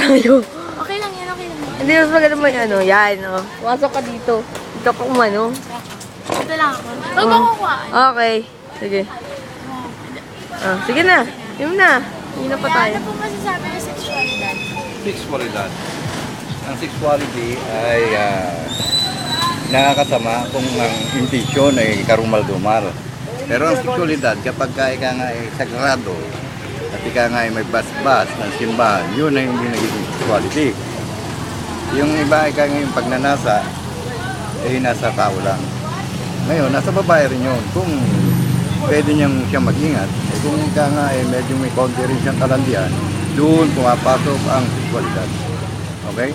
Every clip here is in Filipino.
tayo. Okay lang yan, okay lang yan. Hindi, mas maganda mo yung ano, yan, oh. Pumasok ka dito. Dito ka umano. Ito lang ako. Huwag mo kukuhaan. Okay, sige. Ah, sige na. Yun na. Hindi na pa tayo. Ano po masasabi ng sexualidad? Sexualidad. Ang sexuality ay nakakasama kung ang intention ay karumal-dumal. Pero ang sexualidad, kapag ika nga ay sagrado at ika nga ay may basbas ng simbahan, yun ay hindi nagiging sexuality. Yung iba ika nga yung pagnanasa, eh nasa tao lang. Ngayon, nasa babae rin yun. Kung pwede niyang siya mag-ingat, eh kung ika nga ay medyo may konti rin siyang kalandian, doon pumapasok ang sexualidad. Okay?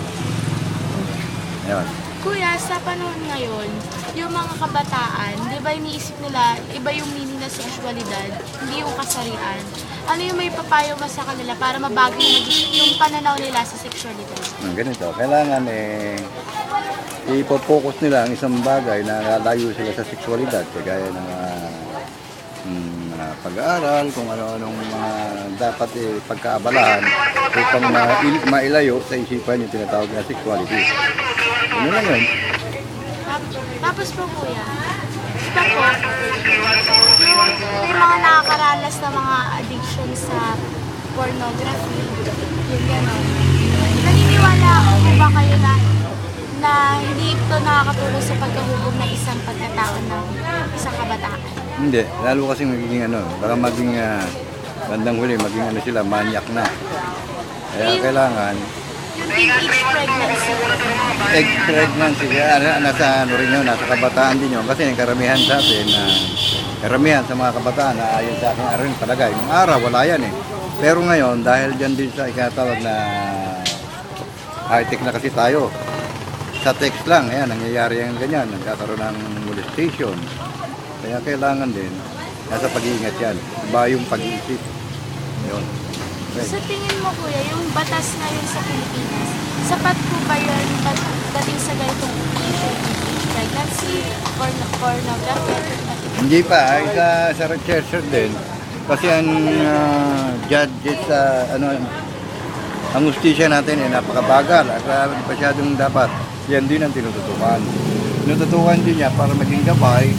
Ayan. Kuya, sa panahon ngayon, yung mga kabataan, di ba iniisip nila, iba yung meaning ng sexualidad, hindi yung kasarian. Ano yung may papayo mo sa kanila para mabago yung pananaw nila sa sexualidad? Ganito, kailangan ipopokus nila ang isang bagay na lalayo sila sa sexualidad, kagaya ng pag-aaral, kung ano-anong mga dapat pagkaabalahan upang mailayo sa isipan yung tinatawag na sexuality. Ano lang yun? Tapos po kuya, iba po, yung mga nakakaranas na mga addiction sa pornography, yung gano'n. Naniniwala po ba kayo na hindi ito nakakatulong sa pagkahubog ng isang pagkatao ng isang kabataan? Hindi, lalo kasi magiging baka maging bandang huli, maging sila, manyak na. Kaya kailangan Yung teenage pregnancy. egg pregnancy, nasa rin yun, nasa kabataan din yun. Kasi yung karamihan sa atin, karamihan sa mga kabataan na ayon sa akin rin palagay. Nung araw, wala yan eh. Pero ngayon, dahil dyan din sa ikatawag na high-tech na kasi tayo, sa text lang, ayan, nangyayari yung ganyan, nagkakaroon ng molestation. Kaya kailangan din, nasa pag-iingat yan, iba yung pag-iisip. Yun. Okay. Sa tingin mo kuya, yung batas ngayon sa Pilipinas, sapat po ba yun dating sa ganitong issue, pregnancy, pornography? Hindi pa, sa researcher din. Kasi ang judges ang justisya natin ay napakabagal at masyadong dapat yan din ang tinututukan. Tinututukan din niya para maging gabay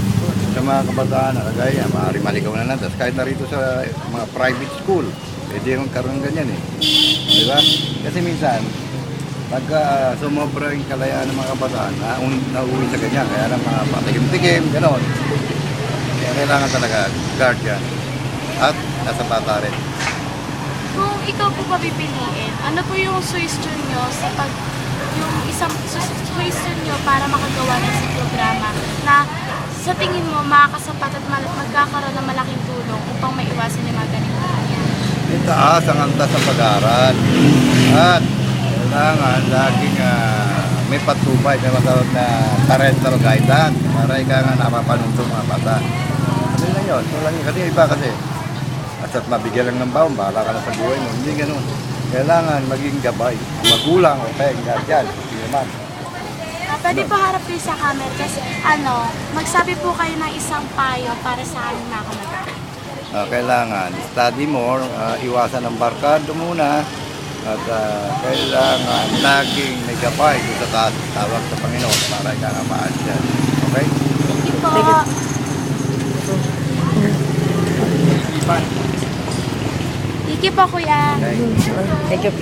sa mga kabataan na kagaya, maaari maligaw na natas. Kahit narito sa mga private school, pwede yung karoon ganyan eh. Di ba? Kasi minsan, pagka sumobra yung kalayaan ng mga kabataan, nauwi sa ganyan, kaya lang mga patikim-tikim, gano'n. Kaya kailangan talaga guardian at nasa bata rin. Kung ikaw po papipiliin, ano po yung suggestion nyo yung isang suggestion nyo para makagawa ng sa programa na sa tingin mo makakasapat at magkakaroon ng malaking tulong upang maiwasan yung mga ganitong nangyayari? Itaas ang antas ng pag-aaral at kailangan laging may patubay na matawag na parental guidance para ika nga napapanunto mga bata. Ano lang yun? Ito lang yun. Kasi iba kasi at mabigyan lang ng baon, bahala ka na sa buhay mo. Hindi ganun. Kailangan maging gabay. Magulang o kaya yung guardian. Hindi naman. Pwede po harap kayo sa camera kasi magsabi po kayo ng isang payo para sa aming mga kamag-anak. Kailangan study more, iwasan ang barkado muna at kailangan laging may gabay sa taas tawag sa Panginoon para ika nga maasyan. Okay? Thank you po. Ipan. Thank you po kuya. Okay. Thank you.